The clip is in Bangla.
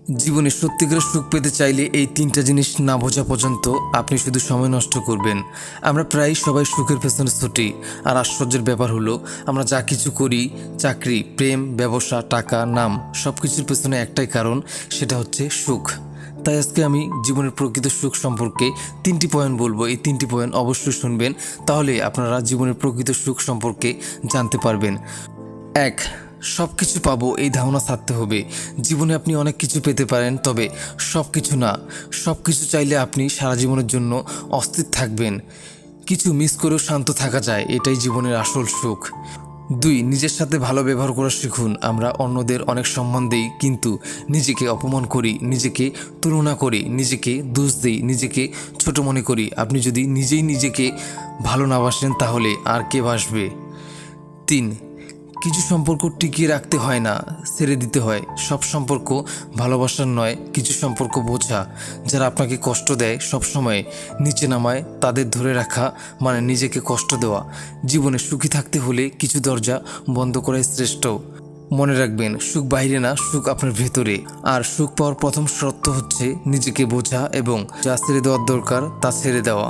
জীবনে সত্যিকারের সুখ পেতে চাইলে এই তিনটা জিনিস না বোঝা পর্যন্ত আপনি শুধু সময় নষ্ট করবেন। আমরা প্রায় সবাই সুখের পেছনে ছুটি, আর আশ্চর্যের ব্যাপার হলো আমরা যা কিছু করি, চাকরি, প্রেম, ব্যবসা, টাকা, নাম, সব কিছুর পেছনে একটাই কারণ, সেটা হচ্ছে সুখ। তাই আজকে আমি জীবনের প্রকৃত সুখ সম্পর্কে 3টি পয়েন্ট বলবো। এই 3টি পয়েন্ট অবশ্যই শুনবেন, তাহলে আপনারা জীবনের প্রকৃত সুখ সম্পর্কে জানতে পারবেন। 1, সব কিছু পাবো এই ধারণা থাকতে হবে। জীবনে আপনি অনেক কিছু পেতে পারেন, তবে সব কিছু না। সব কিছু চাইলে আপনি সারা জীবনের জন্য অস্থির থাকবেন। কিছু মিস করেও শান্ত থাকা যায়, এটাই জীবনের আসল সুখ। 2, নিজের সাথে ভালো ব্যবহার করা শিখুন। আমরা অন্যদের অনেক সম্মান দিই, কিন্তু নিজেকে অপমান করি, নিজেকে তুলনা করি, নিজেকে দোষ দিই, নিজেকে ছোট মনে করি। আপনি যদি নিজেই নিজেকে ভালো না বাসেন, তাহলে আর কে বাসবে? 3, কিছু সম্পর্ক টিকিয়ে রাখতে হয় না, ছেড়ে দিতে হয়। সব সম্পর্ক ভালোবাসার নয়, কিছু সম্পর্ক বোঝা। যারা আপনাকে কষ্ট দেয়, সবসময় নিচে নামায়, তাদের ধরে রাখা মানে নিজেকে কষ্ট দেওয়া। জীবনে সুখী থাকতে হলে কিছু দরজা বন্ধ করাই শ্রেষ্ঠ। মনে রাখবেন, সুখ বাইরে না, সুখ আপনার ভেতরে। আর সুখ পাওয়ার প্রথম শর্ত হচ্ছে নিজেকে বোঝা এবং যা ছেড়ে দেওয়ার দরকার তা ছেড়ে দেওয়া।